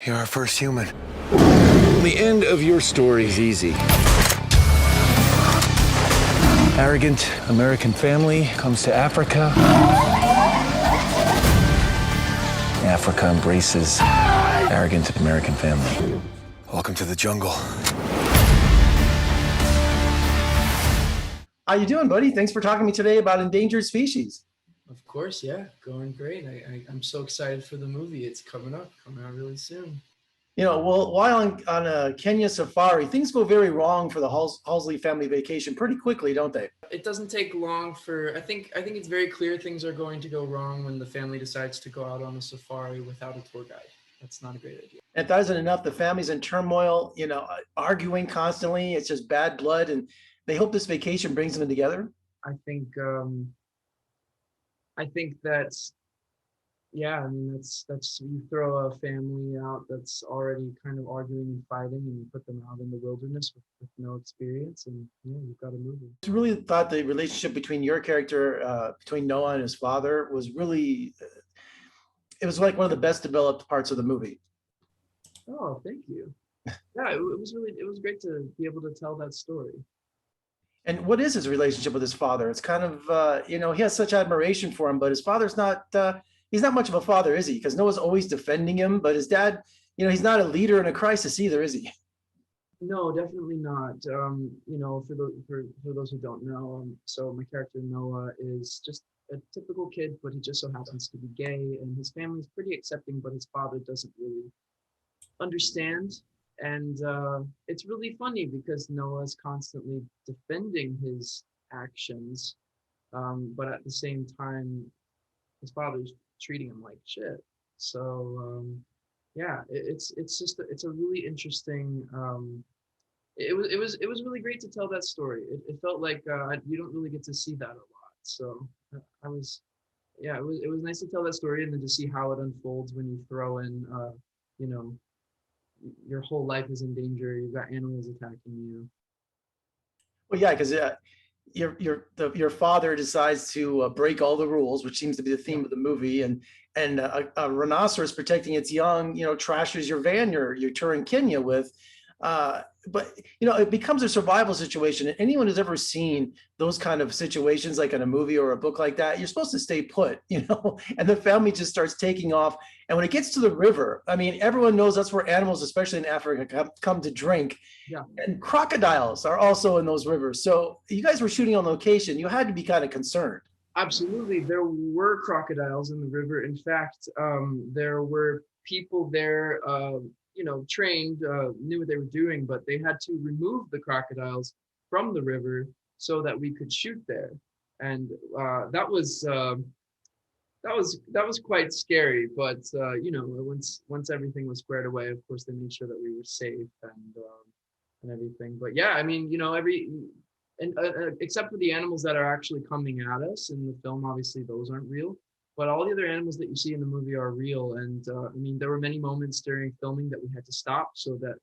You're our first human. The end of your story is easy. Arrogant American family comes to Africa. Africa embraces arrogant American family. Welcome to the jungle. How you doing, buddy? Thanks for talking to me today about Endangered Species. Of course, yeah, going great. I'm so excited for the movie. It's coming out really soon. You know, well, while on a Kenya safari, things go very wrong for the Halsley family vacation pretty quickly, don't they? It doesn't take long for, I think it's very clear things are going to go wrong when the family decides to go out on a safari without a tour guide. That's not a great idea. If that isn't enough, the family's in turmoil, you know, arguing constantly. It's just bad blood, and they hope this vacation brings them together. I think that's, yeah, I mean, that's you throw a family out that's already kind of arguing and fighting, and you put them out in the wilderness with no experience, and yeah, you've got a movie. I really thought the relationship between your character, between Noah and his father, was really, it was like one of the best developed parts of the movie. Oh, thank you. Yeah, it was great to be able to tell that story. And what is his relationship with his father? It's kind of, you know, he has such admiration for him, but his father's not, he's not much of a father, is he? Because Noah's always defending him, but his dad, you know, he's not a leader in a crisis either, is he? No, definitely not. You know, for those who don't know, so my character Noah is just a typical kid, but he just so happens to be gay, and his family's pretty accepting, but his father doesn't really understand. And it's really funny because Noah's constantly defending his actions, but at the same time, his father's treating him like shit. So yeah, it's a really interesting. It was really great to tell that story. It felt like you don't really get to see that a lot. So I was, yeah, it was nice to tell that story, and then to see how it unfolds when you throw in, you know, your whole life is in danger. You've got animals attacking you. Well, yeah, because your father decides to break all the rules, which seems to be the theme of the movie, and a rhinoceros protecting its young, you know, trashes your van you're touring Kenya with. But you know, it becomes a survival situation, and anyone who's ever seen those kind of situations, like in a movie or a book like that, you're supposed to stay put, you know, and the family just starts taking off. And when it gets to the river, I mean, everyone knows that's where animals, especially in Africa, come to drink. Yeah. And crocodiles are also in those rivers. So you guys were shooting on location. You had to be kind of concerned. Absolutely. There were crocodiles in the river. In fact, there were people there, you know, trained, knew what they were doing, but they had to remove the crocodiles from the river so that we could shoot there. And that was quite scary. But you know, once everything was squared away, of course, they made sure that we were safe and everything. But yeah, I mean, you know, except for the animals that are actually coming at us in the film, obviously those aren't real. But all the other animals that you see in the movie are real. And I mean, there were many moments during filming that we had to stop so that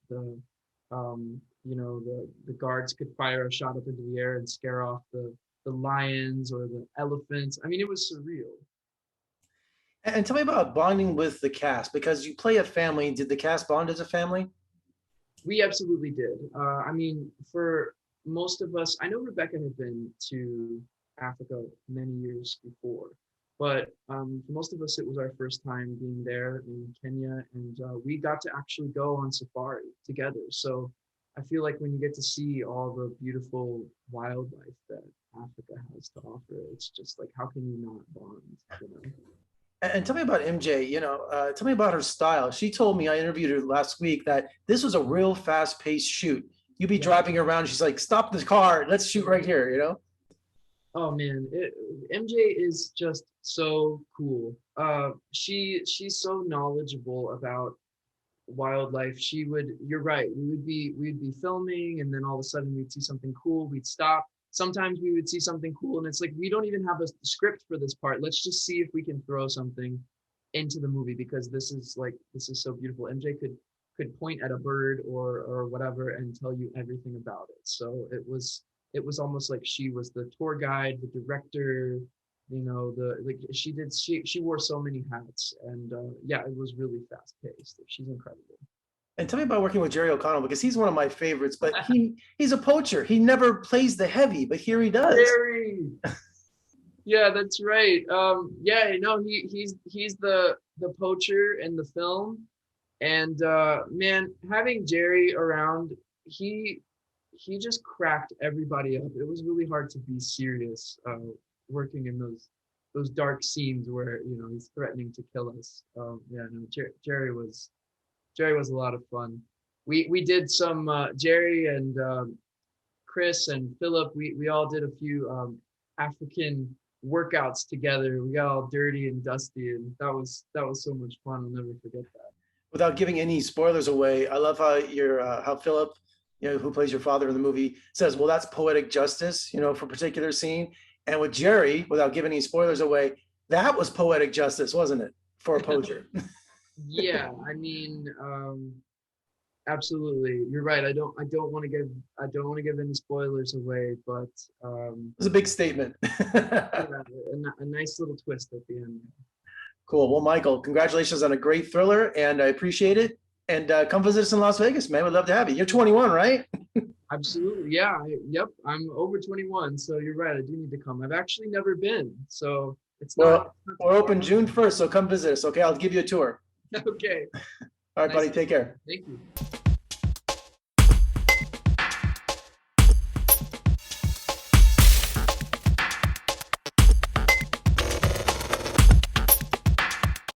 you know, the guards could fire a shot up into the air and scare off the lions or the elephants. I mean, it was surreal. And tell me about bonding with the cast, because you play a family. Did the cast bond as a family? We absolutely did. I mean, for most of us, I know Rebecca had been to Africa many years before. But for most of us, it was our first time being there in Kenya, and we got to actually go on safari together. So I feel like when you get to see all the beautiful wildlife that Africa has to offer, it's just like, how can you not bond, you know? And tell me about MJ, you know, tell me about her style. She told me, I interviewed her last week, that this was a real fast paced shoot. You'd be driving around, she's like, stop the car, let's shoot right here, you know? Oh man, MJ is just so cool. She's so knowledgeable about wildlife. You're right. We'd be filming, and then all of a sudden we'd see something cool. We'd stop. Sometimes we would see something cool, and it's like, we don't even have a script for this part. Let's just see if we can throw something into the movie, because this is so beautiful. MJ could point at a bird or whatever and tell you everything about it. So it was almost like she was the tour guide, the director, You know, she wore so many hats, and yeah, it was really fast paced. She's incredible. And tell me about working with Jerry O'Connell, because he's one of my favorites, but he's a poacher. He never plays the heavy, but here he does. Jerry. Yeah, that's right. Yeah, you know, he's the poacher in the film, and man, having Jerry around, he just cracked everybody up. It was really hard to be serious working in those dark scenes where, you know, he's threatening to kill us. Yeah, no, Jerry was a lot of fun. We did some Jerry and Chris and Philip. We all did a few African workouts together. We got all dirty and dusty, and that was so much fun. I'll never forget that. Without giving any spoilers away, I love how how Philip, you know, who plays your father in the movie, says, well, that's poetic justice, you know, for a particular scene. And with Jerry, without giving any spoilers away, that was poetic justice, wasn't it, for a poacher? Yeah, I mean, absolutely, you're right. I don't want to give any spoilers away, but It was a big statement. yeah, a nice little twist at the end. Cool. Well, Michael, congratulations on a great thriller, and I appreciate it. And come visit us in Las Vegas, man. We'd love to have you. You're 21, right? Absolutely, yeah. Yep, I'm over 21, so you're right. I do need to come. I've actually never been, so it's not. We're open June 1st, so come visit us. Okay, I'll give you a tour. Okay. All right, buddy. Take care. Thank you.